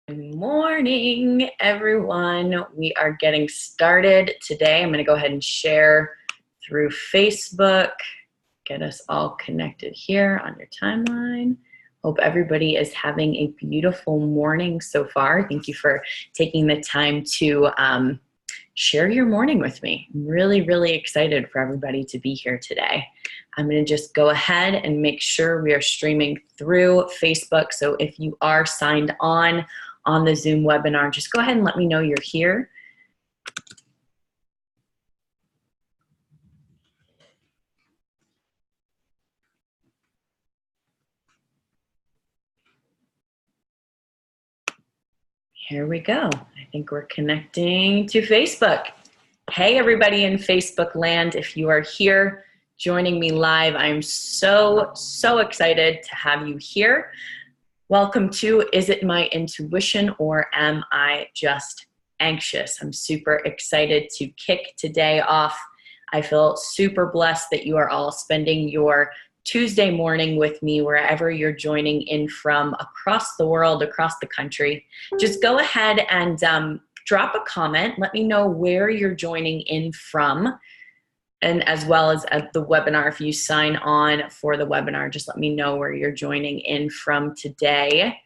Good morning, everyone. We are getting started today. I'm going to go ahead and share through Facebook, get us all connected here on your timeline. Hope everybody is having a beautiful morning so far. Thank you for taking the time to share your morning with me. I'm really excited for everybody to be here today. I'm going to just go ahead and make sure we are streaming through Facebook. So if you are signed on the Zoom webinar, just go ahead and let me know you're here. Here we go. I think we're connecting to Facebook. Hey, everybody in Facebook land. If you are here joining me live, I'm so excited to have you here. Welcome to Is It My Intuition or Am I Just Anxious? I'm super excited to kick today off. I feel super blessed that you are all spending your Tuesday morning with me wherever you're joining in from across the world, across the country. Just go ahead and drop a comment. Let me know where you're joining in from. And as well as at the webinar, if you sign on for the webinar, just let me know where you're joining in from today.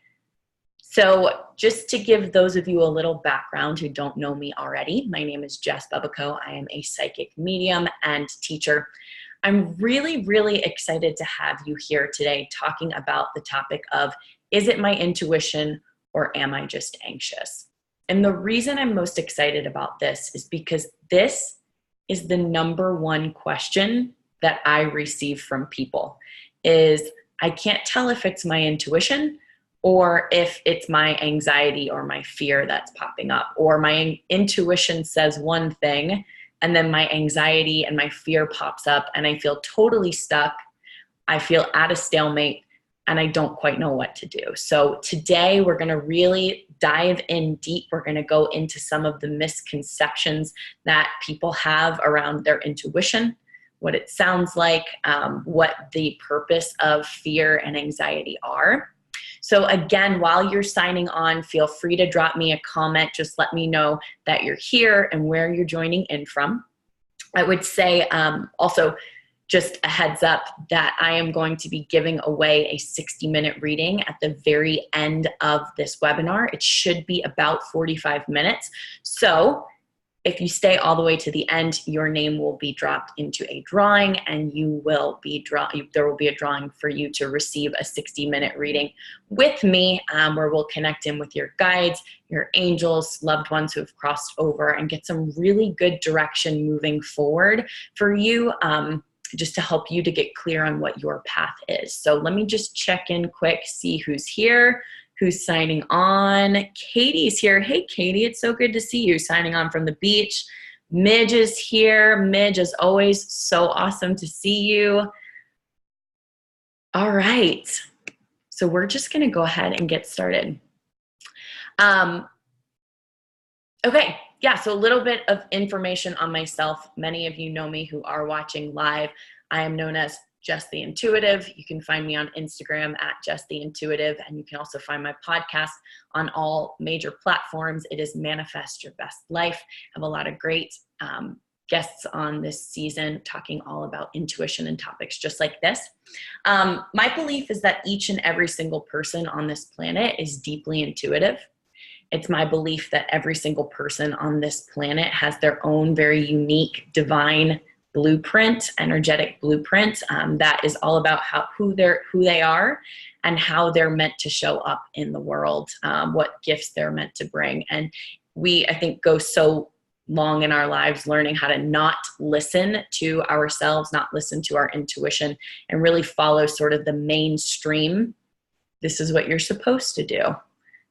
So just to give those of you a little background who don't know me already, my name is Jess Bubico. I am a psychic medium and teacher. I'm really excited to have you here today talking about the topic of, is it my intuition or am I just anxious? And the reason I'm most excited about this is because this is the number one question that I receive from people is, I can't tell if it's my intuition or if it's my anxiety or my fear that's popping up, or my intuition says one thing and then my anxiety and my fear pops up and I feel totally stuck. I feel at a stalemate and I don't quite know what to do. So today we're gonna really dive in deep. We're gonna go into some of the misconceptions that people have around their intuition, what it sounds like, what the purpose of fear and anxiety are. So again, while you're signing on, feel free to drop me a comment. Just let me know that you're here and where you're joining in from. I would say also, just a heads up that I am going to be giving away a 60-minute reading at the very end of this webinar. It should be about 45 minutes. So if you stay all the way to the end, your name will be dropped into a drawing and you will be there will be a drawing for you to receive a 60-minute reading with me, where we'll connect in with your guides, your angels, loved ones who have crossed over, and get some really good direction moving forward for you, just to help you to get clear on what your path is. So let me just check in quick, see who's here, who's signing on. Katie's here. Hey, Katie, it's so good to see you signing on from the beach. Midge is here. Midge, as always, so awesome to see you. All right, so we're just gonna go ahead and get started. Okay. Yeah, so a little bit of information on myself. Many of you know me who are watching live. I am known as Jess the Intuitive. You can find me on Instagram at Jess the Intuitive, and you can also find my podcast on all major platforms. It is Manifest Your Best Life. I have a lot of great guests on this season talking all about intuition and topics just like this. My belief is that each and every single person on this planet is deeply intuitive. It's my belief that every single person on this planet has their own very unique divine blueprint, energetic blueprint, that is all about who they are and how they're meant to show up in the world, what gifts they're meant to bring. And we, I think, go so long in our lives learning how to not listen to ourselves, not listen to our intuition, and really follow sort of the mainstream. This is what you're supposed to do.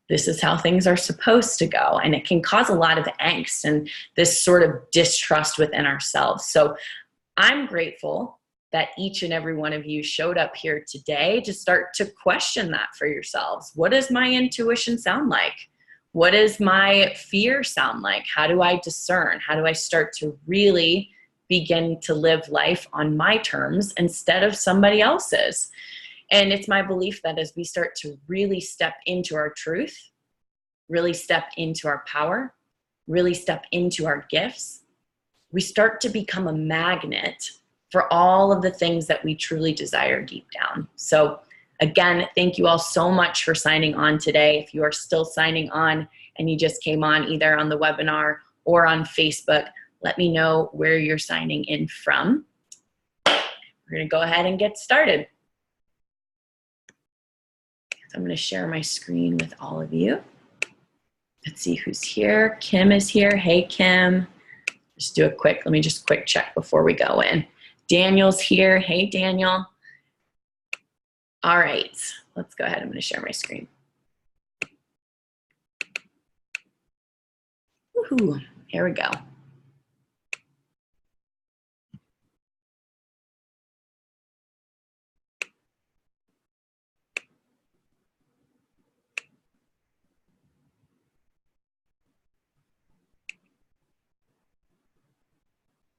This is how things are supposed to go. And it can cause a lot of angst and this sort of distrust within ourselves. So I'm grateful that each and every one of you showed up here today to start to question that for yourselves. What does my intuition sound like? What does my fear sound like? How do I discern? How do I start to really begin to live life on my terms instead of somebody else's? And it's my belief that as we start to really step into our truth, really step into our power, really step into our gifts, we start to become a magnet for all of the things that we truly desire deep down. So again, thank you all so much for signing on today. If you are still signing on and you just came on either on the webinar or on Facebook, let me know where you're signing in from. We're gonna go ahead and get started. So I'm gonna share my screen with all of you. Let's see who's here. Kim is here. Hey, Kim. Just do a quick, let me just quick check before we go in. Daniel's here. Hey, Daniel. All right, let's go ahead. I'm gonna share my screen. Woohoo, here we go.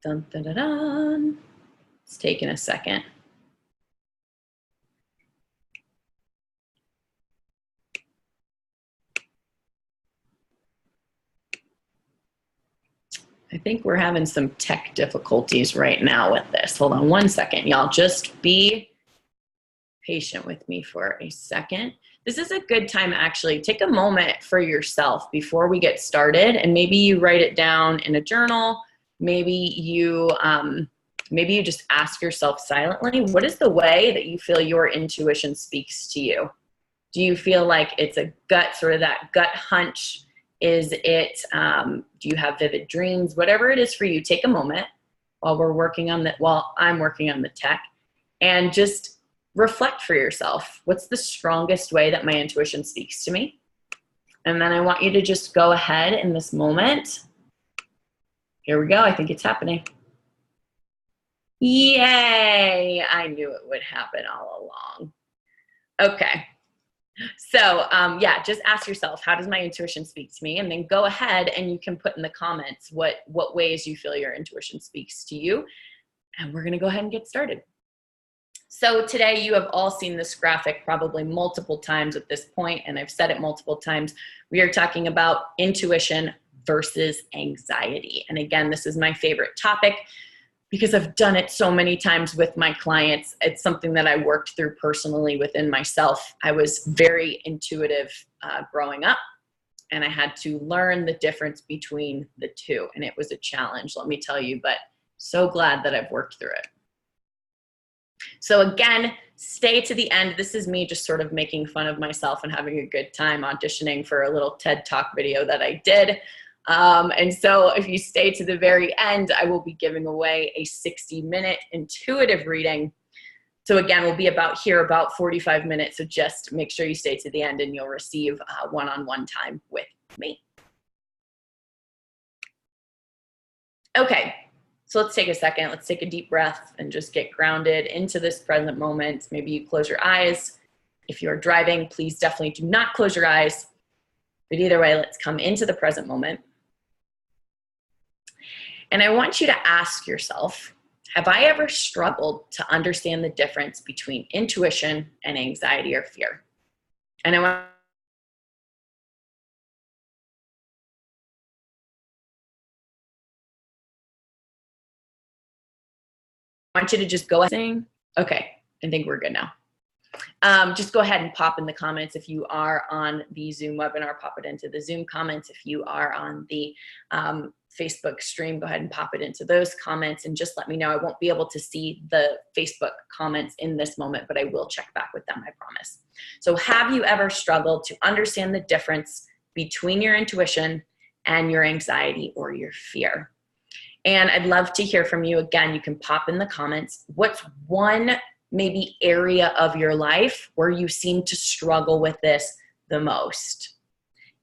Dun, dun, dun, dun. It's taking a second. I think we're having some tech difficulties right now with this. Hold on one second, y'all. Just be patient with me for a second. This is a good time, actually. Take a moment for yourself before we get started, and maybe you write it down in a journal. Maybe you just ask yourself silently, what is the way that you feel your intuition speaks to you? Do you feel like it's a gut, sort of that gut hunch? Is it, do you have vivid dreams? Whatever it is for you, take a moment while I'm working on the tech, and just reflect for yourself. What's the strongest way that my intuition speaks to me? And then I want you to just go ahead in this moment. Here we go. I think it's happening. Yay! I knew it would happen all along. Okay. So yeah, just ask yourself, how does my intuition speak to me? And then go ahead and you can put in the comments what ways you feel your intuition speaks to you. And we're gonna go ahead and get started. So today you have all seen this graphic probably multiple times at this point, and I've said it multiple times. We are talking about intuition versus anxiety. And again, this is my favorite topic because I've done it so many times with my clients. It's something that I worked through personally within myself. I was very intuitive growing up, and I had to learn the difference between the two. And it was a challenge, let me tell you, but so glad that I've worked through it. So again, stay to the end. This is me just sort of making fun of myself and having a good time auditioning for a little TED Talk video that I did. And so if you stay to the very end, I will be giving away a 60-minute intuitive reading. So again, we'll be about 45 minutes. So just make sure you stay to the end and you'll receive one-on-one time with me. Okay. So let's take a second. Let's take a deep breath and just get grounded into this present moment. Maybe you close your eyes. If you're driving, please definitely do not close your eyes. But either way, let's come into the present moment. And I want you to ask yourself, have I ever struggled to understand the difference between intuition and anxiety or fear? And I want you to just go ahead. Okay, I think we're good now. Just go ahead and pop in the comments. If you are on the Zoom webinar, pop it into the Zoom comments. If you are on the Facebook stream, go ahead and pop it into those comments and just let me know. I won't be able to see the Facebook comments in this moment, but I will check back with them, I promise. So have you ever struggled to understand the difference between your intuition and your anxiety or your fear? And I'd love to hear from you. Again, you can pop in the comments. What's one maybe area of your life where you seem to struggle with this the most?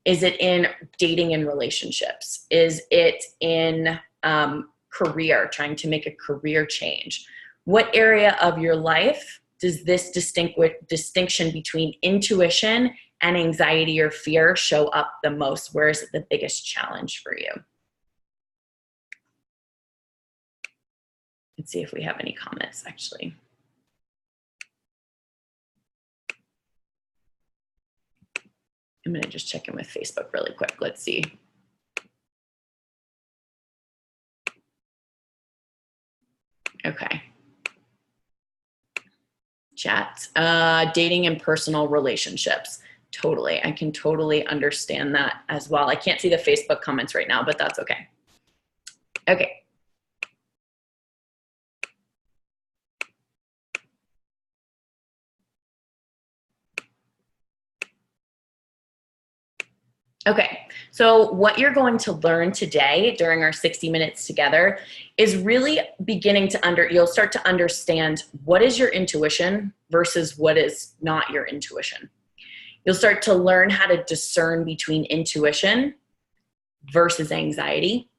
Is it in dating and relationships? Is it in career, trying to make a career change? What area of your life does this distinction between intuition and anxiety or fear show up the most? Where is it the biggest challenge for you? Let's see if we have any comments, actually. I'm going to just check in with Facebook really quick. Let's see. Okay. Chat, dating and personal relationships. Totally. I can totally understand that as well. I can't see the Facebook comments right now, but that's okay. Okay. Okay, so what you're going to learn today during our 60 minutes together is really beginning to you'll start to understand what is your intuition versus what is not your intuition. You'll start to learn how to discern between intuition versus anxiety,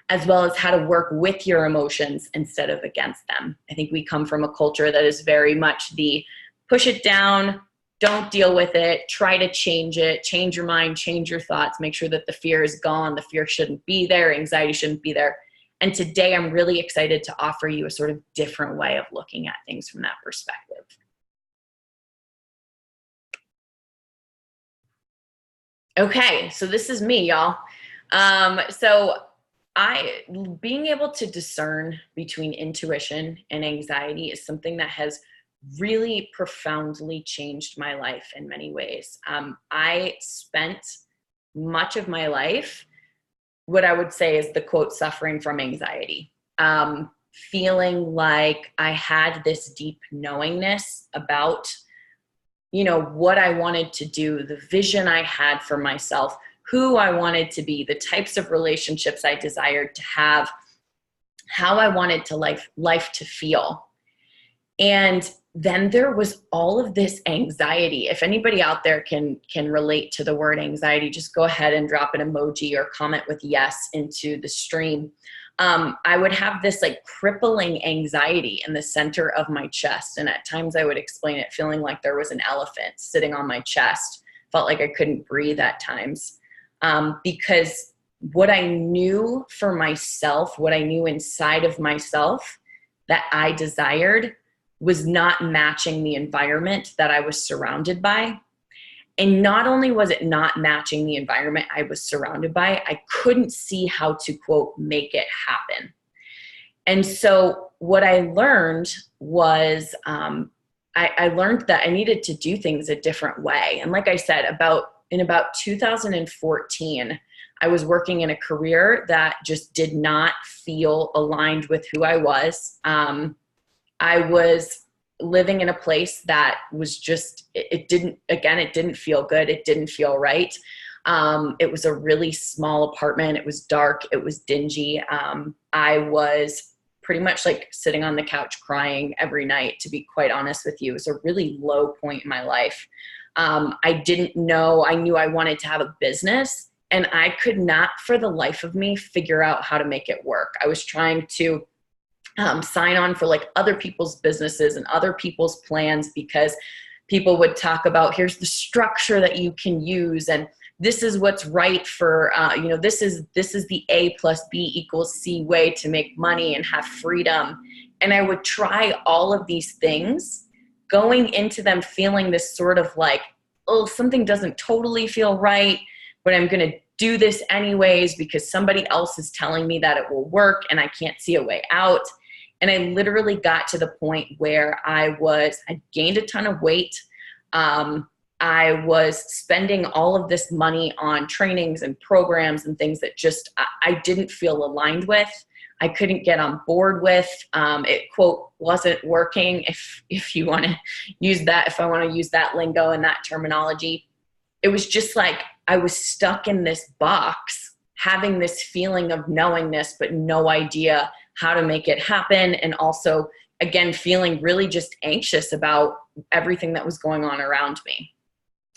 as well as how to work with your emotions instead of against them. I think we come from a culture that is very much the push it down, don't deal with it, try to change it, change your mind, change your thoughts, make sure that the fear is gone, the fear shouldn't be there, anxiety shouldn't be there. And today I'm really excited to offer you a sort of different way of looking at things from that perspective. Okay, so this is me, y'all. Being able to discern between intuition and anxiety is something that has really profoundly changed my life in many ways. I spent much of my life, what I would say is the quote, suffering from anxiety, feeling like I had this deep knowingness about, you know, what I wanted to do, the vision I had for myself, who I wanted to be, the types of relationships I desired to have, how I wanted to life to feel. And then there was all of this anxiety. If anybody out there can relate to the word anxiety, just go ahead and drop an emoji or comment with yes into the stream. I would have this like crippling anxiety in the center of my chest. And at times I would explain it feeling like there was an elephant sitting on my chest. Felt like I couldn't breathe at times. Because what I knew for myself, what I knew inside of myself that I desired was not matching the environment that I was surrounded by. And not only was it not matching the environment I was surrounded by, I couldn't see how to, quote, make it happen. And so what I learned was, I learned that I needed to do things a different way. And like I said, in about 2014, I was working in a career that just did not feel aligned with who I was. I was living in a place that was just, it didn't feel good. It didn't feel right. It was a really small apartment. It was dark. It was dingy. I was pretty much like sitting on the couch crying every night, to be quite honest with you. It was a really low point in my life. I knew I wanted to have a business, and I could not for the life of me figure out how to make it work. I was trying to sign on for like other people's businesses and other people's plans, because people would talk about, here's the structure that you can use, and this is what's right for, this is the A plus B equals C way to make money and have freedom. And I would try all of these things, going into them feeling this sort of like, oh, something doesn't totally feel right, but I'm going to do this anyways because somebody else is telling me that it will work and I can't see a way out. And I literally got to the point where I gained a ton of weight. I was spending all of this money on trainings and programs and things that just I didn't feel aligned with. I couldn't get on board with. It, quote, wasn't working, if you want to use that, if I want to use that lingo and that terminology. It was just like I was stuck in this box, having this feeling of knowingness, but no idea how to make it happen. And also, again, feeling really just anxious about everything that was going on around me.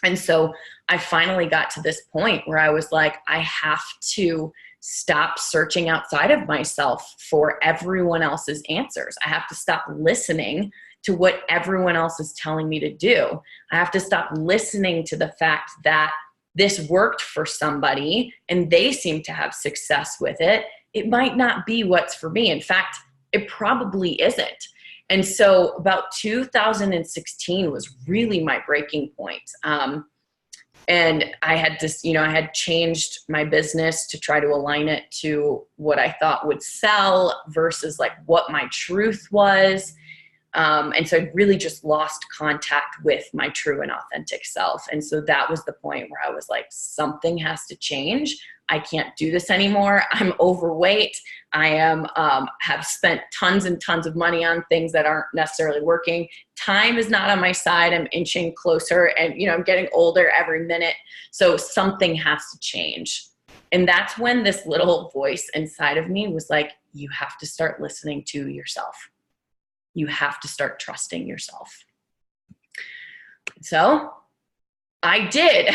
And so I finally got to this point where I was like, I have to stop searching outside of myself for everyone else's answers. I have to stop listening to what everyone else is telling me to do. I have to stop listening to the fact that this worked for somebody and they seem to have success with it. It might not be what's for me. In fact, it probably isn't. And so about 2016 was really my breaking point. And I had this, I had changed my business to try to align it to what I thought would sell versus like what my truth was. And so I really just lost contact with my true and authentic self. And so that was the point where I was like, something has to change. I can't do this anymore. I'm overweight. I have spent tons and tons of money on things that aren't necessarily working. Time is not on my side. I'm inching closer and, I'm getting older every minute. So something has to change. And that's when this little voice inside of me was like, you have to start listening to yourself. You have to start trusting yourself. So I did.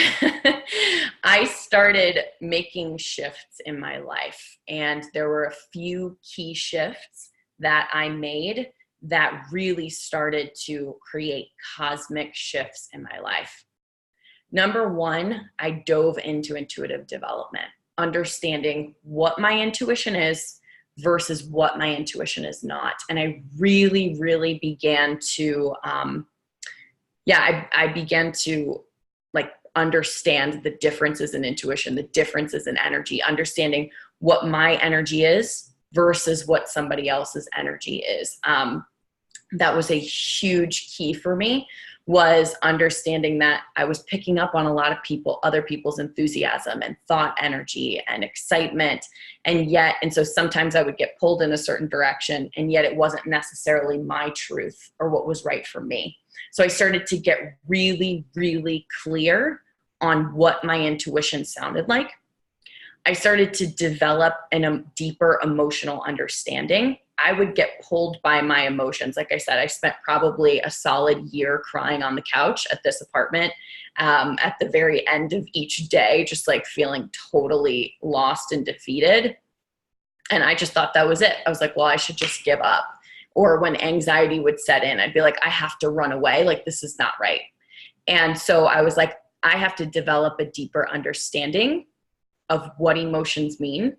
I started making shifts in my life, and there were a few key shifts that I made that really started to create cosmic shifts in my life. Number one, I dove into intuitive development, understanding what my intuition is versus what my intuition is not. And I really, really began to, I began to like understand the differences in intuition, the differences in energy, understanding what my energy is versus what somebody else's energy is. That was a huge key for me, was understanding that I was picking up on a lot of other people's enthusiasm and thought energy and excitement. And so sometimes I would get pulled in a certain direction, and yet it wasn't necessarily my truth or what was right for me. So I started to get really, really clear on what my intuition sounded like. I started to develop a deeper emotional understanding. I would get pulled by my emotions. Like I said, I spent probably a solid year crying on the couch at this apartment at the very end of each day, just like feeling totally lost and defeated. And I just thought that was it. I was like, well, I should just give up. Or when anxiety would set in, I'd be like, I have to run away. Like, this is not right. And so I was like, I have to develop a deeper understanding of what emotions mean,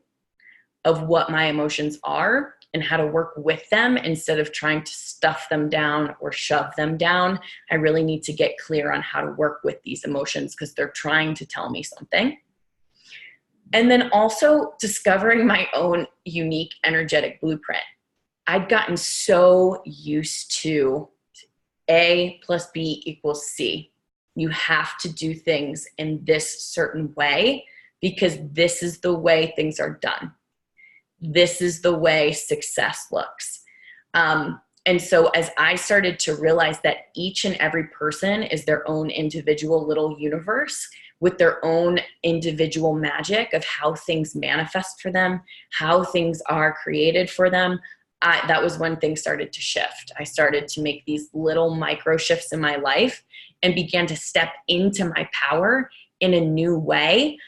of what my emotions are, and how to work with them instead of trying to stuff them down or shove them down. I really need to get clear on how to work with these emotions because they're trying to tell me something. And then also discovering my own unique energetic blueprint. I'd gotten so used to A plus B equals C. You have to do things in this certain way because this is the way things are done. This is the way success looks. And so as I started to realize that each and every person is their own individual little universe with their own individual magic of how things manifest for them, how things are created for them, that was when things started to shift. I started to make these little micro shifts in my life and began to step into my power in a new way.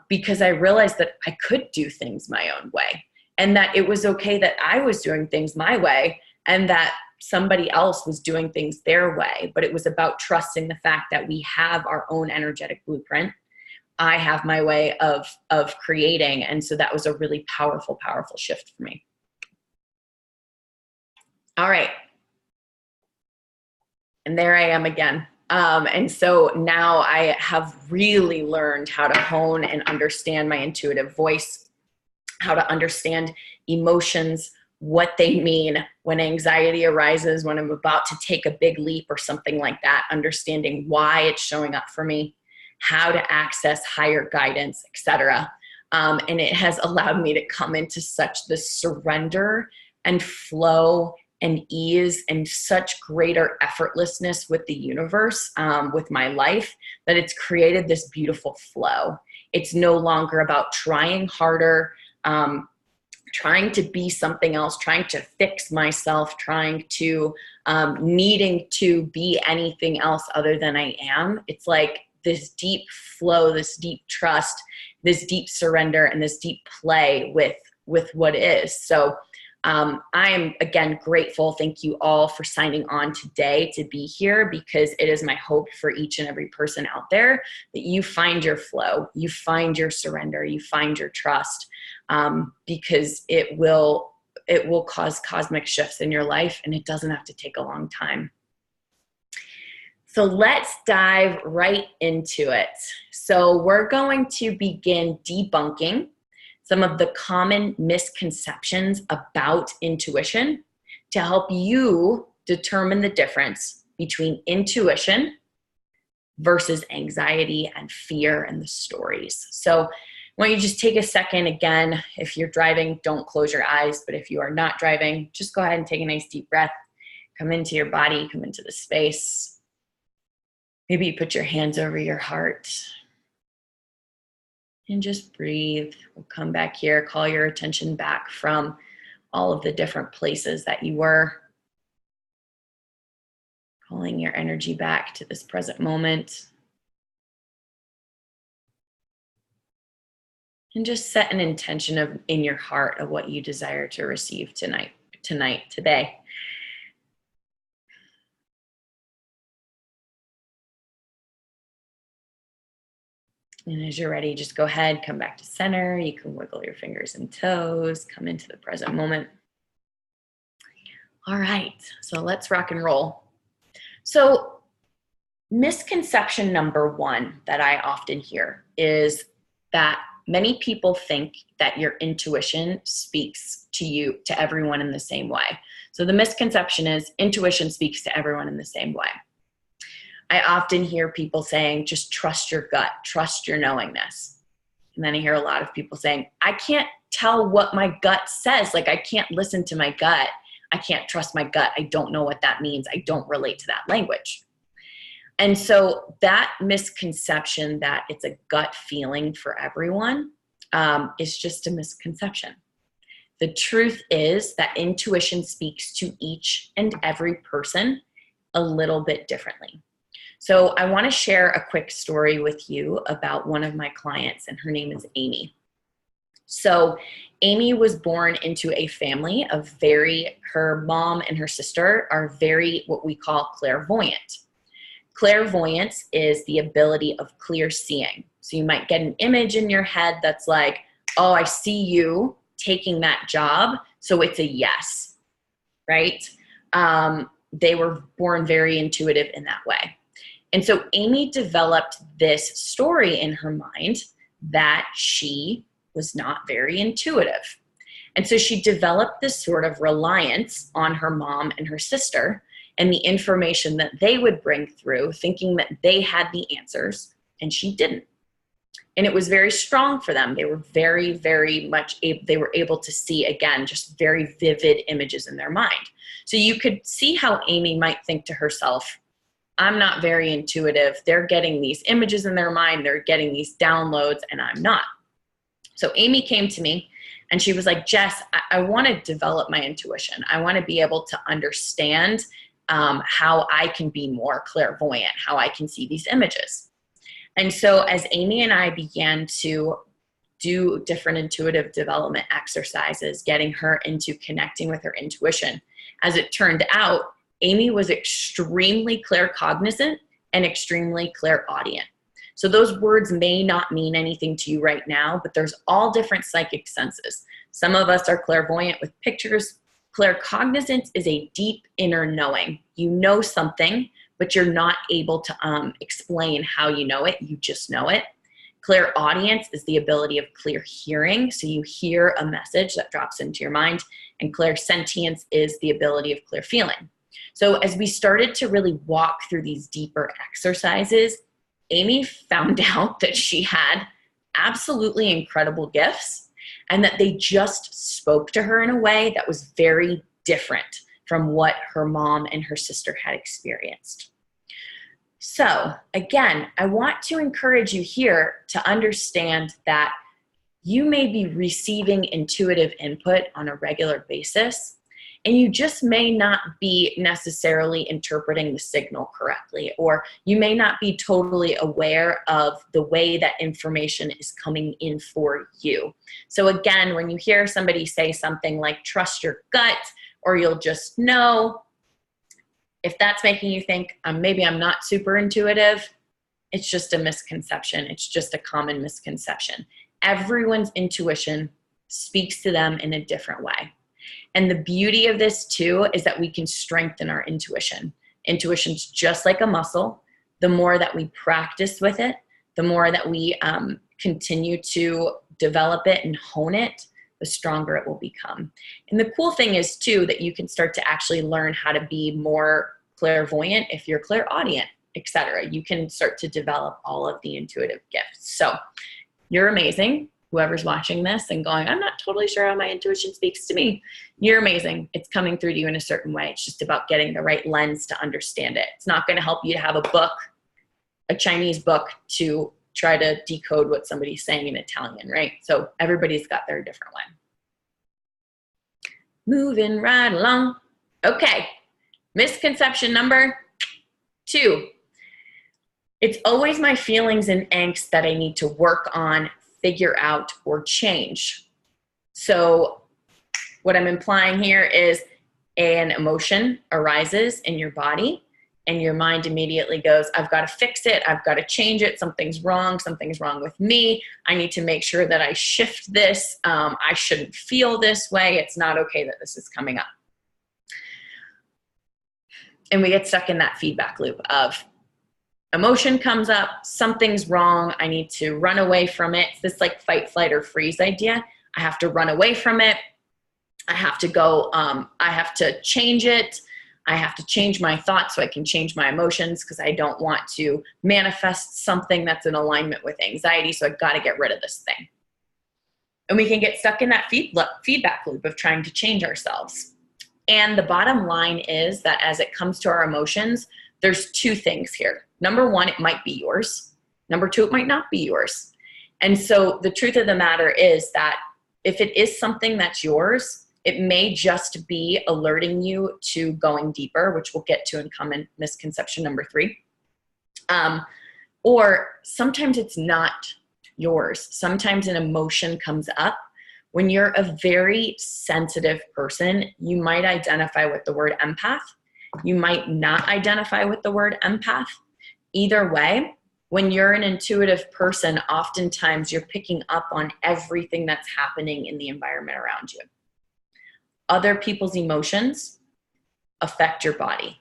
Because I realized that I could do things my own way and that it was okay that I was doing things my way and that somebody else was doing things their way. But it was about trusting the fact that we have our own energetic blueprint. I have my way of creating. And so that was a really powerful, powerful shift for me. All right. And there I am again. And so now I have really learned how to hone and understand my intuitive voice, how to understand emotions, what they mean when anxiety arises, when I'm about to take a big leap or something like that, understanding why it's showing up for me, how to access higher guidance, etc. And it has allowed me to come into such this surrender and flow and ease and such greater effortlessness with the universe, with my life, that it's created this beautiful flow. It's no longer about trying harder, trying to be something else, trying to fix myself, trying to needing to be anything else other than I am. It's like this deep flow, this deep trust, this deep surrender, and this deep play with what is. So I am, again, grateful. Thank you all for signing on today to be here, because it is my hope for each and every person out there that you find your flow, you find your surrender, you find your trust, because it will cause cosmic shifts in your life, and it doesn't have to take a long time. So let's dive right into it. So we're going to begin debunking some of the common misconceptions about intuition to help you determine the difference between intuition versus anxiety and fear and the stories. So why don't you just take a second again. If you're driving, don't close your eyes, but if you are not driving, just go ahead and take a nice deep breath. Come into your body, come into the space. Maybe you put your hands over your heart and just breathe. We'll come back here, call your attention back from all of the different places that you were. Calling your energy back to this present moment. And just set an intention in your heart of what you desire to receive today. And as you're ready, just go ahead, come back to center. You can wiggle your fingers and toes, come into the present moment. All right, so let's rock and roll. So misconception number one that I often hear is that many people think that your intuition speaks to everyone in the same way. So the misconception is intuition speaks to everyone in the same way. I often hear people saying, just trust your gut, trust your knowingness. And then I hear a lot of people saying, I can't tell what my gut says. Like, I can't listen to my gut. I can't trust my gut. I don't know what that means. I don't relate to that language. And so that misconception that it's a gut feeling for everyone is just a misconception. The truth is that intuition speaks to each and every person a little bit differently. So I want to share a quick story with you about one of my clients, and her name is Amy. So Amy was born into a family of her mom and her sister are very what we call clairvoyant. Clairvoyance is the ability of clear seeing. So you might get an image in your head that's like, oh, I see you taking that job, so it's a yes, right? They were born very intuitive in that way. And so Amy developed this story in her mind that she was not very intuitive. And so she developed this sort of reliance on her mom and her sister and the information that they would bring through, thinking that they had the answers, and she didn't. And it was very strong for them. They were very, very much, they were able to see, again, just very vivid images in their mind. So you could see how Amy might think to herself, I'm not very intuitive. They're getting these images in their mind. They're getting these downloads, and I'm not. So Amy came to me and she was like, Jess, I want to develop my intuition. I want to be able to understand how I can be more clairvoyant, how I can see these images. And so as Amy and I began to do different intuitive development exercises, getting her into connecting with her intuition, as it turned out, Amy was extremely claircognizant and extremely clairaudient. So those words may not mean anything to you right now, but there's all different psychic senses. Some of us are clairvoyant with pictures. Claircognizance is a deep inner knowing. You know something, but you're not able to explain how you know it. You just know it. Clairaudience is the ability of clear hearing. So you hear a message that drops into your mind. And clairsentience is the ability of clear feeling. So as we started to really walk through these deeper exercises, Amy found out that she had absolutely incredible gifts and that they just spoke to her in a way that was very different from what her mom and her sister had experienced. So again, I want to encourage you here to understand that you may be receiving intuitive input on a regular basis, and you just may not be necessarily interpreting the signal correctly, or you may not be totally aware of the way that information is coming in for you. So again, when you hear somebody say something like, trust your gut, or you'll just know, if that's making you think, maybe I'm not super intuitive, it's just a misconception. It's just a common misconception. Everyone's intuition speaks to them in a different way. And the beauty of this too is that we can strengthen our intuition. Intuition's just like a muscle. The more that we practice with it, the more that we continue to develop it and hone it, the stronger it will become. And the cool thing is too, that you can start to actually learn how to be more clairvoyant if you're clairaudient, etc. You can start to develop all of the intuitive gifts. So you're amazing. Whoever's watching this and going, I'm not totally sure how my intuition speaks to me. You're amazing. It's coming through to you in a certain way. It's just about getting the right lens to understand it. It's not going to help you to have a book, a Chinese book, to try to decode what somebody's saying in Italian, right? So everybody's got their different way. Moving right along. Okay. Misconception number 2. It's always my feelings and angst that I need to work on, figure out, or change. So what I'm implying here is an emotion arises in your body and your mind immediately goes, I've got to fix it. I've got to change it. Something's wrong. Something's wrong with me. I need to make sure that I shift this. I shouldn't feel this way. It's not okay that this is coming up. And we get stuck in that feedback loop of emotion comes up, something's wrong, I need to run away from it. It's this like fight, flight, or freeze idea. I have to run away from it. I have to go, I have to change it. I have to change my thoughts so I can change my emotions because I don't want to manifest something that's in alignment with anxiety, so I've got to get rid of this thing. And we can get stuck in that feedback loop of trying to change ourselves. And the bottom line is that as it comes to our emotions, there's 2 things here. Number 1, it might be yours. Number 2, it might not be yours. And so the truth of the matter is that if it is something that's yours, it may just be alerting you to going deeper, which we'll get to in common misconception number 3. Or sometimes it's not yours. Sometimes an emotion comes up. When you're a very sensitive person, you might identify with the word empath. You might not identify with the word empath. Either way, when you're an intuitive person, oftentimes you're picking up on everything that's happening in the environment around you. Other people's emotions affect your body.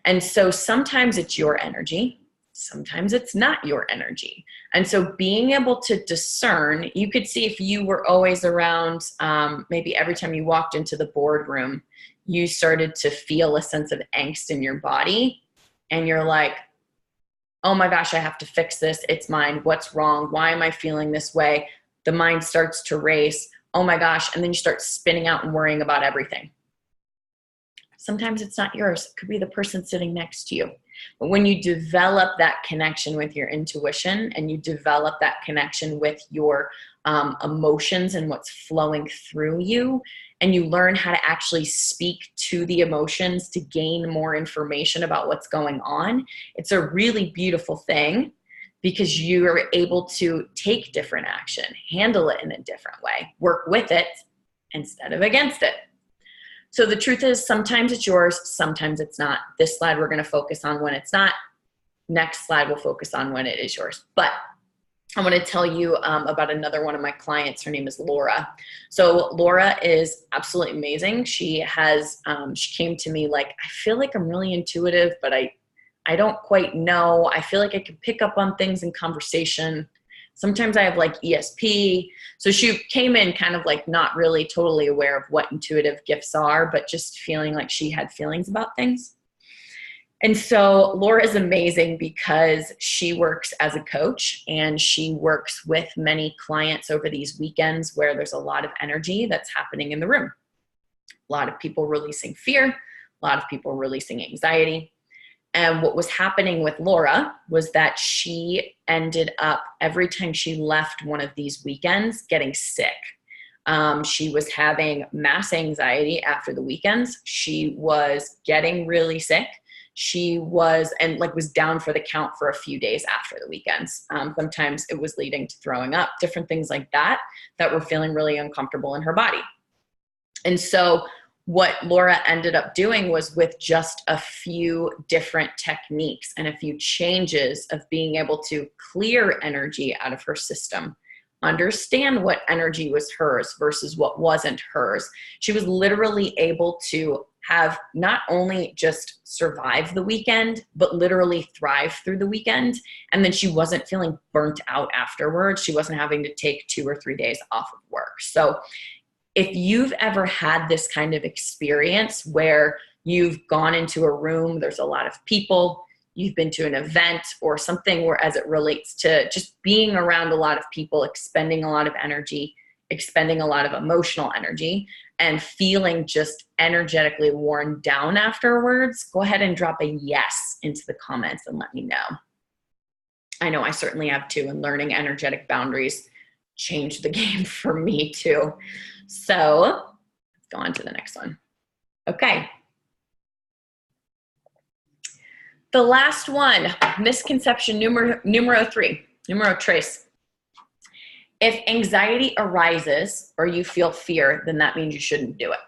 And so sometimes it's your energy, sometimes it's not your energy. And so being able to discern, you could see if you were always around, maybe every time you walked into the boardroom, you started to feel a sense of angst in your body, and you're like, oh my gosh, I have to fix this. It's mine. What's wrong? Why am I feeling this way? The mind starts to race. Oh my gosh. And then you start spinning out and worrying about everything. Sometimes it's not yours. It could be the person sitting next to you. But when you develop that connection with your intuition and you develop that connection with your emotions and what's flowing through you, and you learn how to actually speak to the emotions to gain more information about what's going on, it's a really beautiful thing because you are able to take different action, handle it in a different way, work with it instead of against it. So the truth is sometimes it's yours, sometimes it's not. This slide we're going to focus on when it's not. Next slide we'll focus on when it is yours. But I want to tell you about another one of my clients. Her name is Laura. So Laura is absolutely amazing. She has, she came to me like, I feel like I'm really intuitive, but I don't quite know. I feel like I can pick up on things in conversation. Sometimes I have like ESP. So she came in kind of like not really totally aware of what intuitive gifts are, but just feeling like she had feelings about things. And so Laura is amazing because she works as a coach and she works with many clients over these weekends where there's a lot of energy that's happening in the room. A lot of people releasing fear, a lot of people releasing anxiety. And what was happening with Laura was that she ended up, every time she left one of these weekends, getting sick. She was having mass anxiety after the weekends. She was getting really sick. She was, and like was down for the count for a few days after the weekends. Sometimes it was leading to throwing up, different things like that, that were feeling really uncomfortable in her body. And so what Laura ended up doing was with just a few different techniques and a few changes of being able to clear energy out of her system, understand what energy was hers versus what wasn't hers. She was literally able to have not only just survived the weekend, but literally thrive through the weekend. And then she wasn't feeling burnt out afterwards. She wasn't having to take 2 or 3 days off of work. So if you've ever had this kind of experience where you've gone into a room, there's a lot of people, you've been to an event or something where as it relates to just being around a lot of people, expending a lot of energy, expending a lot of emotional energy, and feeling just energetically worn down afterwards, go ahead and drop a yes into the comments and let me know. I know I certainly have too, and learning energetic boundaries changed the game for me too. So let's go on to the next one. Okay. The last one, misconception numero 3, numero tres. If anxiety arises or you feel fear, then that means you shouldn't do it.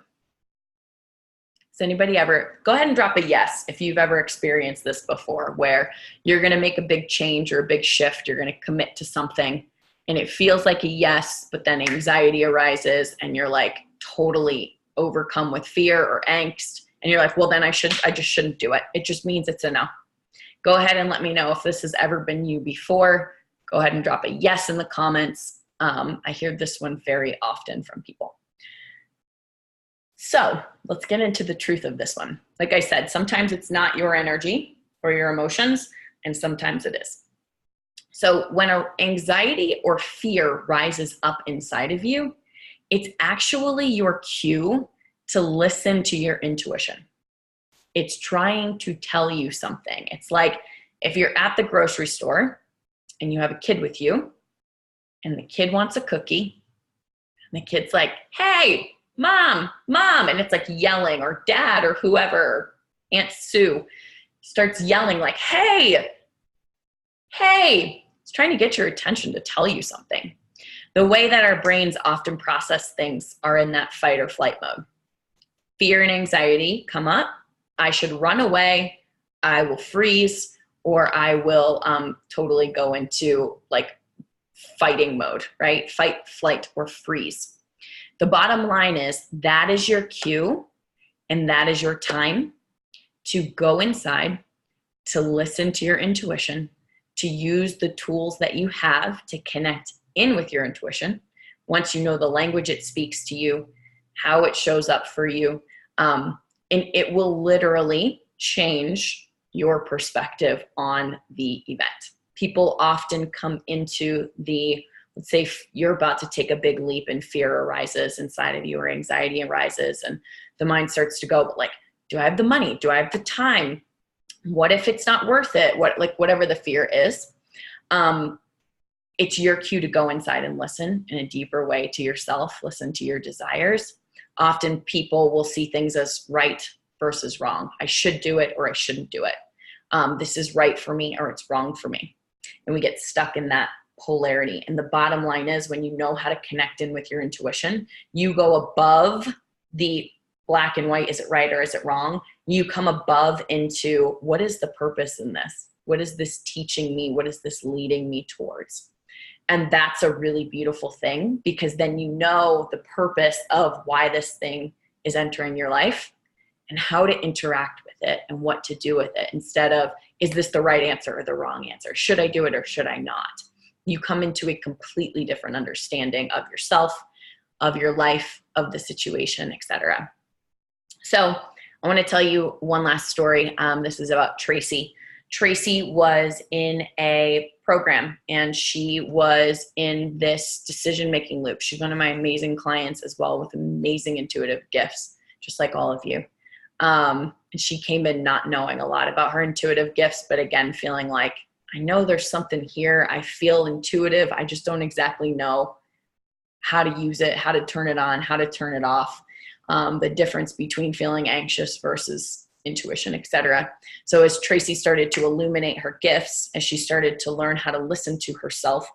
Does anybody ever, go ahead and drop a yes if you've ever experienced this before, where you're going to make a big change or a big shift, you're going to commit to something and it feels like a yes, but then anxiety arises and you're like totally overcome with fear or angst. And you're like, well, then I just shouldn't do it. It just means it's a no. Go ahead and let me know if this has ever been you before. Go ahead and drop a yes in the comments. I hear this one very often from people. So let's get into the truth of this one. Like I said, sometimes it's not your energy or your emotions, and sometimes it is. So when anxiety or fear rises up inside of you, it's actually your cue to listen to your intuition. It's trying to tell you something. It's like if you're at the grocery store and you have a kid with you and the kid wants a cookie and the kid's like, hey, mom, and it's like yelling, or dad or whoever, Aunt Sue starts yelling like, hey, it's trying to get your attention to tell you something. The way that our brains often process things are in that fight or flight mode. Fear and anxiety come up. I should run away, I will freeze, or I will totally go into like fighting mode, right? Fight, flight, or freeze. The bottom line is that is your cue and that is your time to go inside, to listen to your intuition, to use the tools that you have to connect in with your intuition. Once you know the language it speaks to you, how it shows up for you, and it will literally change your perspective on the event. People often come into the, let's say you're about to take a big leap and fear arises inside of you or anxiety arises and the mind starts to go, but like, do I have the money? Do I have the time? What if it's not worth it? Whatever the fear is, it's your cue to go inside and listen in a deeper way to yourself, listen to your desires. Often people will see things as right versus wrong. I should do it or I shouldn't do it. This is right for me or it's wrong for me. And we get stuck in that polarity. And the bottom line is when you know how to connect in with your intuition, you go above the black and white, is it right or is it wrong? You come above into what is the purpose in this? What is this teaching me? What is this leading me towards? And that's a really beautiful thing because then you know the purpose of why this thing is entering your life and how to interact with it and what to do with it instead of, is this the right answer or the wrong answer? Should I do it or should I not? You come into a completely different understanding of yourself, of your life, of the situation, etc. So I want to tell you one last story. This is about Tracy. Tracy was in a program and she was in this decision-making loop. She's one of my amazing clients as well with amazing intuitive gifts, just like all of you. And she came in not knowing a lot about her intuitive gifts, but again, feeling like, I know there's something here. I feel intuitive. I just don't exactly know how to use it, how to turn it on, how to turn it off. The difference between feeling anxious versus intuition, etc. So as Tracy started to illuminate her gifts, as she started to learn how to listen to herself,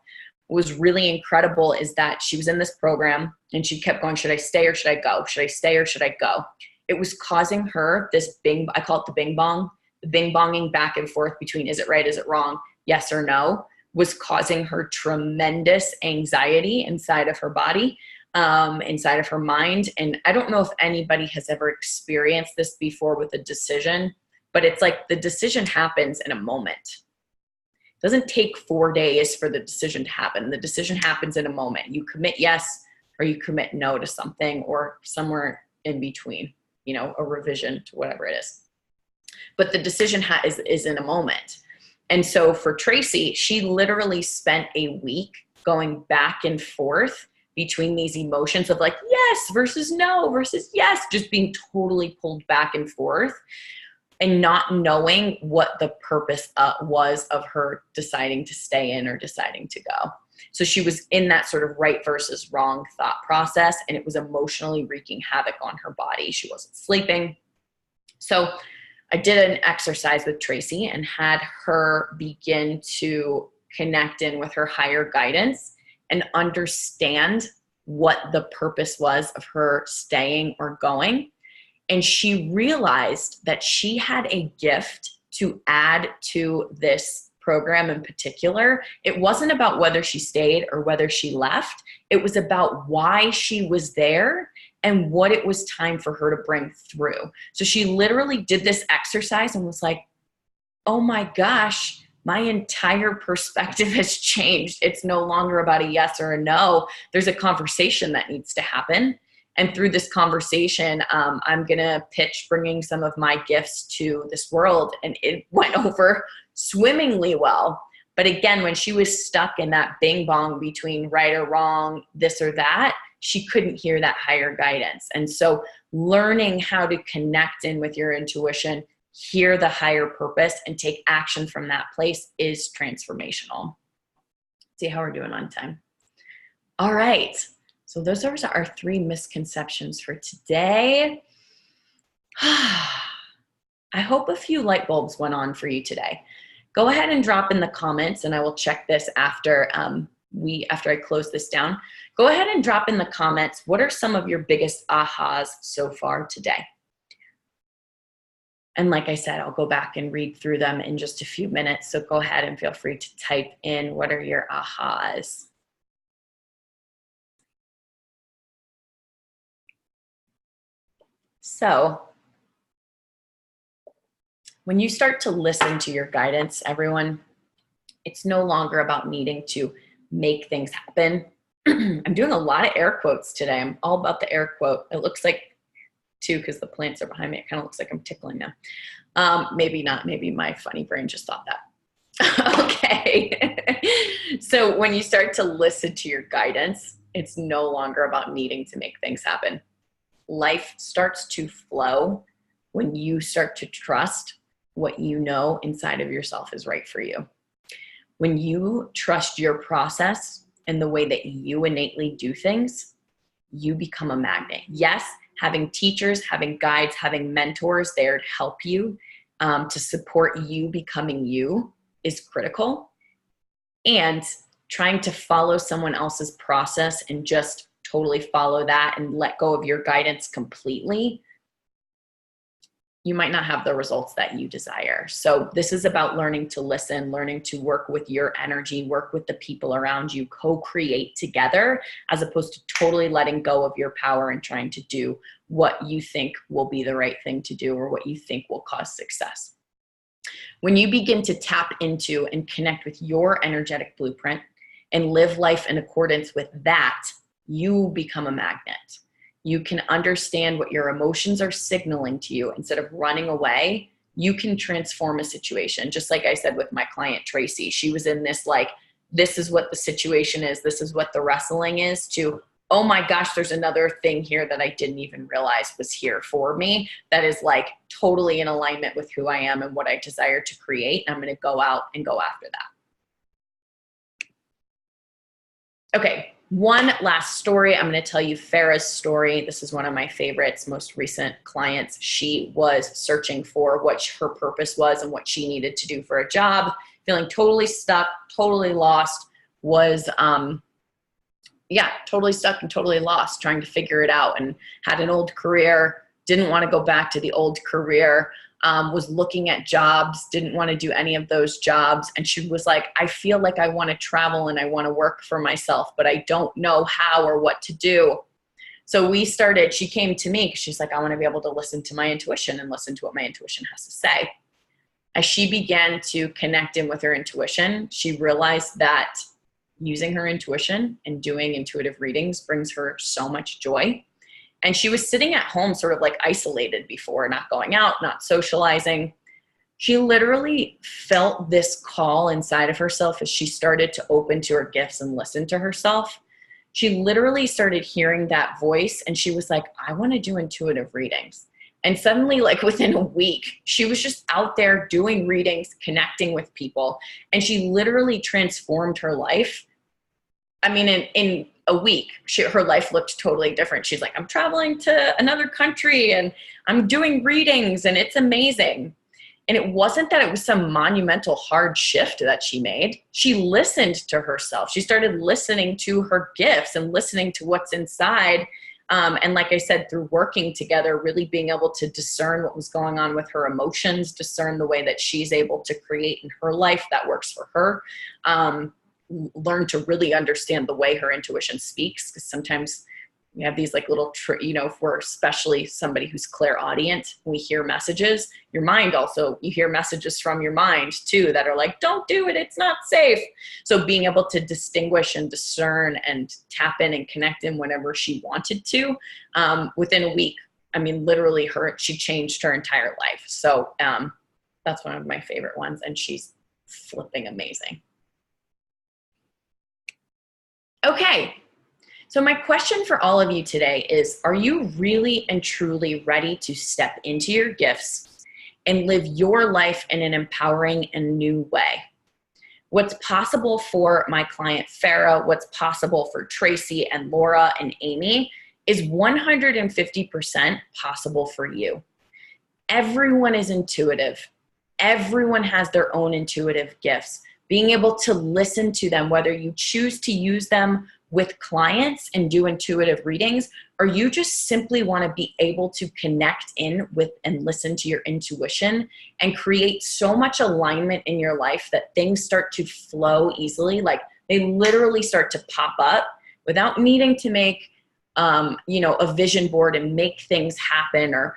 what was really incredible is that she was in this program and she kept going, should I stay or should I go? Should I stay or should I go? It was causing her this bing, I call it the bing bong, the bing bonging back and forth between is it right, is it wrong, yes or no, was causing her tremendous anxiety inside of her body. inside of her mind. And I don't know if anybody has ever experienced this before with a decision, but it's like the decision happens in a moment. It doesn't take 4 days for the decision to happen. The decision happens in a moment. You commit yes or you commit no to something, or somewhere in between, you know, a revision to whatever it is. But the decision is in a moment. And so for Tracy, she literally spent a week going back and forth between these emotions of like yes versus no versus yes, just being totally pulled back and forth, and not knowing what the purpose was of her deciding to stay in or deciding to go. So she was in that sort of right versus wrong thought process, and it was emotionally wreaking havoc on her body. She wasn't sleeping. So I did an exercise with Tracy and had her begin to connect in with her higher guidance and understand what the purpose was of her staying or going. And she realized that she had a gift to add to this program in particular. It wasn't about whether she stayed or whether she left. It was about why she was there and what it was time for her to bring through. So she literally did this exercise and was like, oh my gosh, my entire perspective has changed. It's no longer about a yes or a no. There's a conversation that needs to happen. And through this conversation, I'm going to pitch bringing some of my gifts to this world. And it went over swimmingly well. But again, when she was stuck in that bing bong between right or wrong, this or that, she couldn't hear that higher guidance. And so learning how to connect in with your intuition, hear the higher purpose, and take action from that place is transformational. See how we're doing on time. All right. So those are our 3 misconceptions for today. I hope a few light bulbs went on for you today. Go ahead and drop in the comments, and I will check this after after I close this down. Go ahead and drop in the comments, what are some of your biggest ahas so far today? And like I said, I'll go back and read through them in just a few minutes. So go ahead and feel free to type in what are your ahas. So when you start to listen to your guidance, everyone, it's no longer about needing to make things happen. I'm doing a lot of air quotes today. I'm all about the air quote. It looks like too, because the plants are behind me, it kind of looks like I'm tickling them. Maybe not. Maybe my funny brain just thought that. Okay. So when you start to listen to your guidance, it's no longer about needing to make things happen. Life starts to flow when you start to trust what you know inside of yourself is right for you. When you trust your process and the way that you innately do things, you become a magnet. Yes, having teachers, having guides, having mentors there to help you, to support you becoming you is critical. And trying to follow someone else's process and just totally follow that and let go of your guidance completely, you might not have the results that you desire. So this is about learning to listen, learning to work with your energy, work with the people around you, co-create together, as opposed to totally letting go of your power and trying to do what you think will be the right thing to do or what you think will cause success. When you begin to tap into and connect with your energetic blueprint and live life in accordance with that, you become a magnet. You can understand what your emotions are signaling to you. Instead of running away, you can transform a situation. Just like I said with my client, Tracy, she was in this like, this is what the situation is. This is what the wrestling is, to, oh my gosh, there's another thing here that I didn't even realize was here for me. That is like totally in alignment with who I am and what I desire to create. And I'm going to go out and go after that. Okay. One last story. I'm going to tell you Farah's story. This is one of my favorites, most recent clients. She was searching for what her purpose was and what she needed to do for a job, feeling totally stuck, totally lost, was, totally stuck and totally lost, trying to figure it out, and had an old career, didn't want to go back to the old career, was looking at jobs, didn't want to do any of those jobs. And she was like, I feel like I want to travel and I want to work for myself, but I don't know how or what to do. So she came to me because she's like, I want to be able to listen to my intuition and listen to what my intuition has to say. As she began to connect in with her intuition, she realized that using her intuition and doing intuitive readings brings her so much joy. And she was sitting at home sort of like isolated before, not going out, not socializing. She literally felt this call inside of herself as she started to open to her gifts and listen to herself. She literally started hearing that voice and she was like, I want to do intuitive readings. And suddenly, like within a week, she was just out there doing readings, connecting with people. And she literally transformed her life. I mean, in a week, her life looked totally different. She's like, I'm traveling to another country and I'm doing readings and it's amazing. And it wasn't that it was some monumental hard shift that she made. She listened to herself. She started listening to her gifts and listening to what's inside. And like I said, through working together, really being able to discern what was going on with her emotions, discern the way that she's able to create in her life that works for her, learn to really understand the way her intuition speaks. Because sometimes we have these like little, if we're especially somebody who's clairaudient, we hear messages. Your mind also, you hear messages from your mind too that are like, don't do it, it's not safe. So being able to distinguish and discern and tap in and connect in whenever she wanted to, within a week, I mean, literally she changed her entire life. So that's one of my favorite ones, and she's flipping amazing. Okay. So my question for all of you today is, are you really and truly ready to step into your gifts and live your life in an empowering and new way? What's possible for my client Farah, what's possible for Tracy and Laura and Amy is 150% possible for you. Everyone is intuitive. Everyone has their own intuitive gifts. Being able to listen to them, whether you choose to use them with clients and do intuitive readings, or you just simply want to be able to connect in with and listen to your intuition and create so much alignment in your life that things start to flow easily. Like they literally start to pop up without needing to make, a vision board and make things happen, or,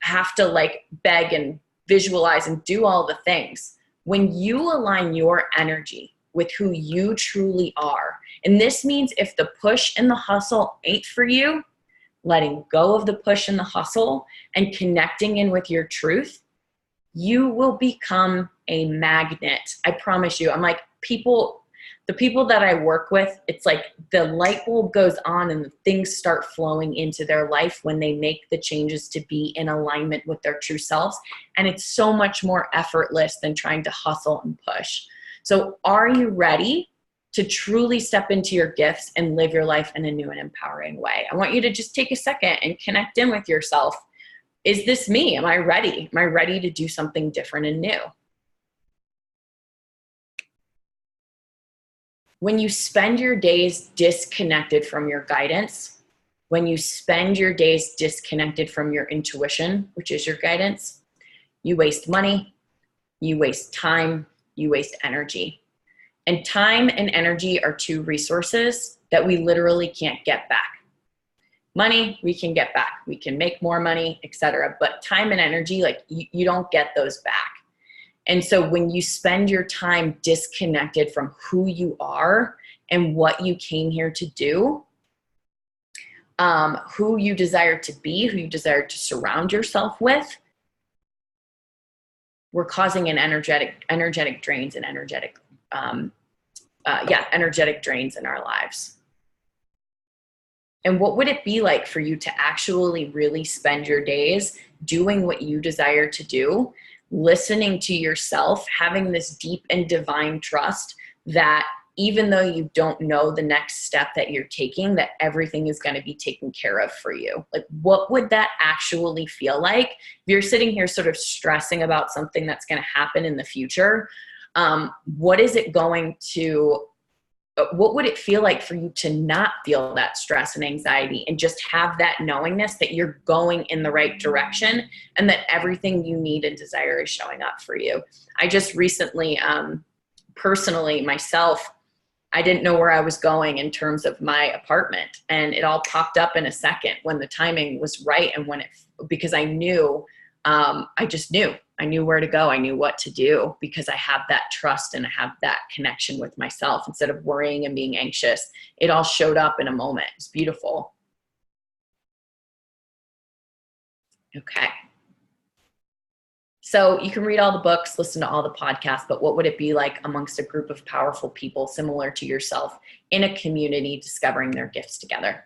have to like beg and visualize and do all the things. When you align your energy with who you truly are, and this means if the push and the hustle ain't for you, letting go of the push and the hustle and connecting in with your truth, you will become a magnet. I promise you. I'm like, the people that I work with, it's like the light bulb goes on and the things start flowing into their life when they make the changes to be in alignment with their true selves. And it's so much more effortless than trying to hustle and push. So are you ready to truly step into your gifts and live your life in a new and empowering way? I want you to just take a second and connect in with yourself. Is this me? Am I ready? Am I ready to do something different and new? When you spend your days disconnected from your guidance, when you spend your days disconnected from your intuition, which is your guidance, you waste money, you waste time, you waste energy. And time and energy are two resources that we literally can't get back. Money, we can get back. We can make more money, etc. But time and energy, like you don't get those back. And so when you spend your time disconnected from who you are and what you came here to do, who you desire to be, who you desire to surround yourself with, we're causing an energetic drains and energetic drains in our lives. And what would it be like for you to actually really spend your days doing what you desire to do, listening to yourself, having this deep and divine trust that even though you don't know the next step that you're taking, that everything is going to be taken care of for you? Like, what would that actually feel like? If you're sitting here sort of stressing about something that's going to happen in the future, what is it going to what would it feel like for you to not feel that stress and anxiety and just have that knowingness that you're going in the right direction and that everything you need and desire is showing up for you? I just recently, personally myself, I didn't know where I was going in terms of my apartment, and it all popped up in a second when the timing was right. And because I knew, I just knew. I knew where to go. I knew what to do because I have that trust and I have that connection with myself. Instead of worrying and being anxious, it all showed up in a moment. It's beautiful. Okay. So you can read all the books, listen to all the podcasts, but what would it be like amongst a group of powerful people similar to yourself in a community discovering their gifts together?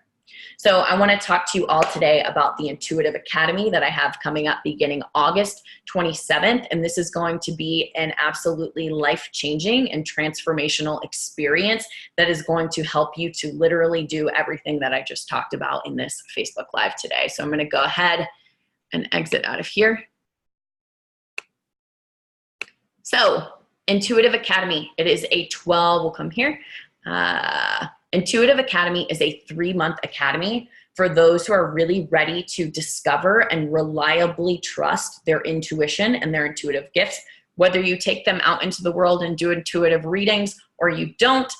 So I want to talk to you all today about the Intuitive Academy that I have coming up beginning August 27th. And this is going to be an absolutely life-changing and transformational experience that is going to help you to literally do everything that I just talked about in this Facebook Live today. So I'm going to go ahead and exit out of here. So Intuitive Academy, it is a 12, we'll come here. Intuitive Academy is a 3-month academy for those who are really ready to discover and reliably trust their intuition and their intuitive gifts. Whether you take them out into the world and do intuitive readings or you don't,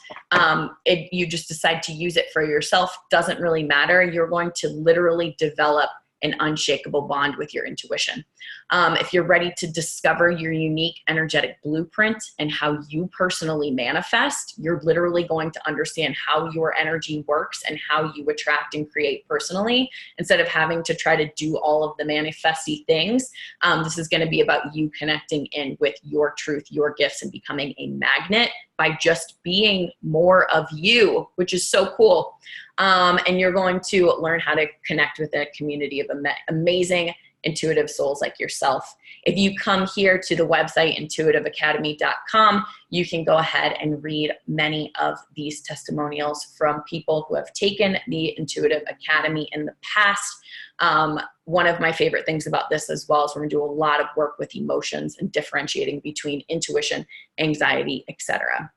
you just decide to use it for yourself, doesn't really matter. You're going to literally develop an unshakable bond with your intuition. If you're ready to discover your unique energetic blueprint and how you personally manifest, you're literally going to understand how your energy works and how you attract and create personally, instead of having to try to do all of the manifesty things. This is going to be about you connecting in with your truth, your gifts, and becoming a magnet by just being more of you, which is so cool. And you're going to learn how to connect with a community of amazing intuitive souls like yourself. If you come here to the website, intuitiveacademy.com, you can go ahead and read many of these testimonials from people who have taken the Intuitive Academy in the past. One of my favorite things about this as well is we're going to do a lot of work with emotions and differentiating between intuition, anxiety, etc.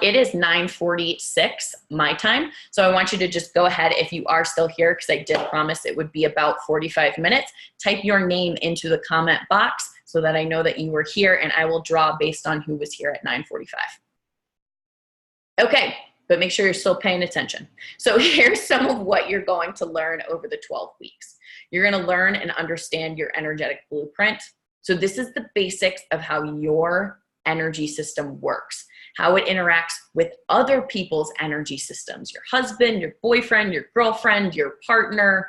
It is 9:46 my time, so I want you to just go ahead, if you are still here, because I did promise it would be about 45 minutes, type your name into the comment box so that I know that you were here, and I will draw based on who was here at 9:45. Okay, but make sure you're still paying attention. So here's some of what you're going to learn over the 12 weeks. You're going to learn and understand your energetic blueprint. So this is the basics of how your energy system works, how it interacts with other people's energy systems, your husband, your boyfriend, your girlfriend, your partner,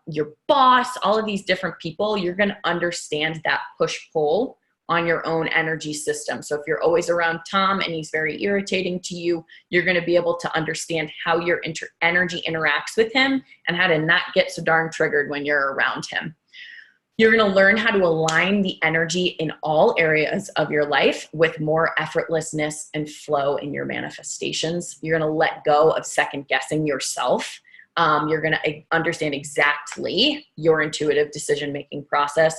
your boss, all of these different people. You're going to understand that push-pull on your own energy system. So if you're always around Tom and he's very irritating to you, you're going to be able to understand how your energy interacts with him and how to not get so darn triggered when you're around him. You're going to learn how to align the energy in all areas of your life with more effortlessness and flow in your manifestations. You're going to let go of second guessing yourself. You're going to understand exactly your intuitive decision-making process,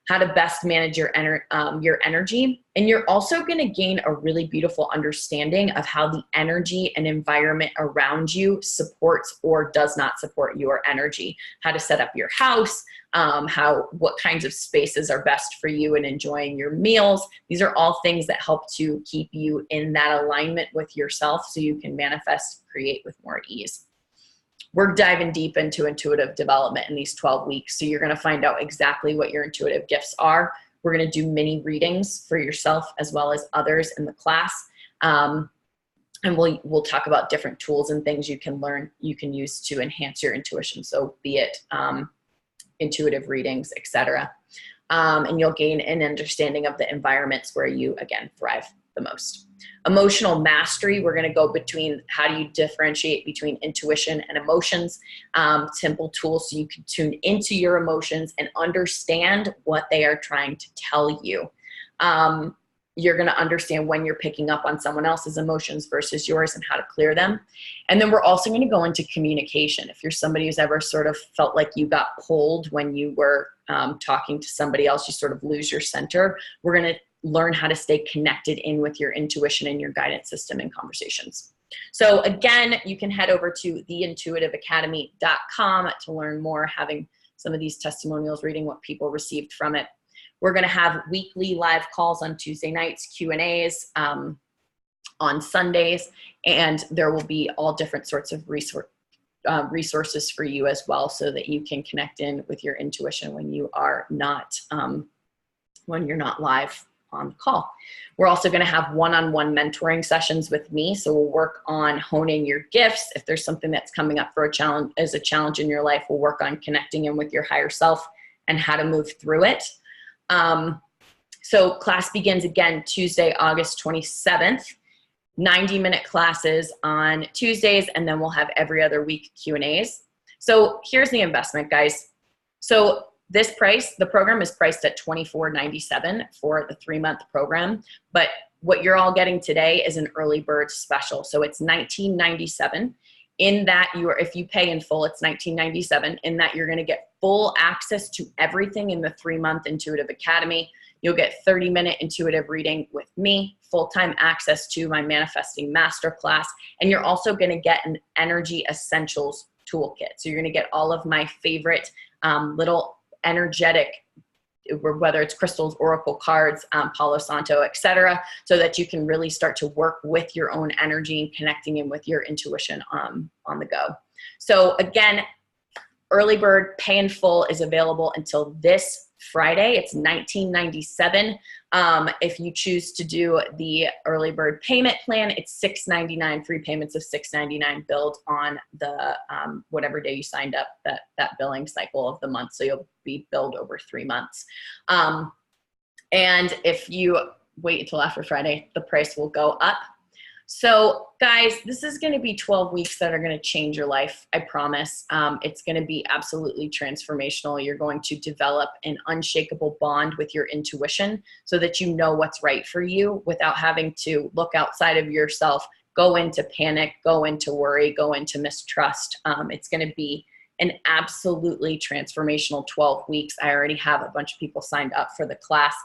how to best manage your energy. And you're also going to gain a really beautiful understanding of how the energy and environment around you supports or does not support your energy, how to set up your house, what kinds of spaces are best for you in enjoying your meals. These are all things that help to keep you in that alignment with yourself so you can manifest, create with more ease. We're diving deep into intuitive development in these 12 weeks. So you're going to find out exactly what your intuitive gifts are. We're going to do mini readings for yourself as well as others in the class. And we'll talk about different tools and things you can learn, you can use to enhance your intuition. So be it intuitive readings, etc. And you'll gain an understanding of the environments where you, again, thrive the most. Emotional mastery, we're going to go between how do you differentiate between intuition and emotions, simple tools so you can tune into your emotions and understand what they are trying to tell you. You're going to understand when you're picking up on someone else's emotions versus yours and how to clear them. And then we're also going to go into communication. If you're somebody who's ever sort of felt like you got pulled when you were talking to somebody else, you sort of lose your center. We're going to learn how to stay connected in with your intuition and your guidance system in conversations. So again, you can head over to theintuitiveacademy.com to learn more, having some of these testimonials, reading what people received from it. We're going to have weekly live calls on Tuesday nights, Q&As on Sundays, and there will be all different sorts of resources for you as well, so that you can connect in with your intuition when you are not, when you're not live on the call. We're also going to have one-on-one mentoring sessions with me. So we'll work on honing your gifts. If there's something that's coming up for a challenge in your life, we'll work on connecting in with your higher self and how to move through it. So class begins again Tuesday, August 27th. 90-minute classes on Tuesdays, and then we'll have every other week Q&As. So here's the investment, guys. So this price, the program is priced at $24.97 for the 3-month program, but what you're all getting today is an early bird special. So it's $19.97. In that, if you pay in full, it's $19.97. In that, you're going to get full access to everything in the 3-month Intuitive Academy. You'll get 30-minute intuitive reading with me, full-time access to my Manifesting Masterclass, and you're also going to get an Energy Essentials toolkit. So you're going to get all of my favorite little energetic, whether it's crystals, oracle cards, Palo Santo, etc., so that you can really start to work with your own energy and connecting in with your intuition on the go. So again, early bird pay in full is available until this Friday. It's $19.97. If you choose to do the early bird payment plan, it's $6.99, 3 payments of $6.99 billed on the whatever day you signed up, that billing cycle of the month. So you'll be billed over 3 months. And if you wait until after Friday, the price will go up. So guys, this is going to be 12 weeks that are going to change your life. I promise. It's going to be absolutely transformational. You're going to develop an unshakable bond with your intuition so that you know what's right for you without having to look outside of yourself, go into panic, go into worry, go into mistrust. It's going to be an absolutely transformational 12 weeks. I already have a bunch of people signed up for the class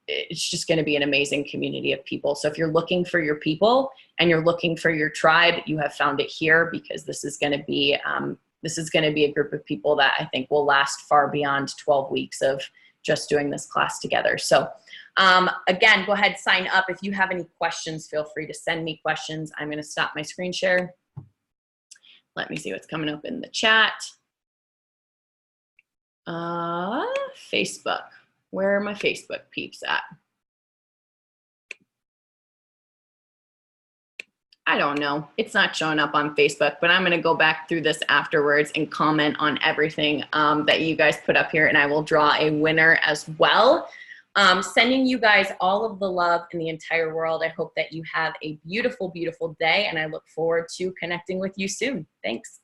it's just going to be an amazing community of people. So if you're looking for your people and you're looking for your tribe, you have found it here, because this is going to be a group of people that I think will last far beyond 12 weeks of just doing this class together. So again, go ahead, sign up. If you have any questions, feel free to send me questions. I'm going to stop my screen share. Let me see what's coming up in the chat. Facebook. Where are my Facebook peeps at? I don't know. It's not showing up on Facebook, but I'm going to go back through this afterwards and comment on everything that you guys put up here, and I will draw a winner as well. Sending you guys all of the love in the entire world. I hope that you have a beautiful, beautiful day, and I look forward to connecting with you soon. Thanks.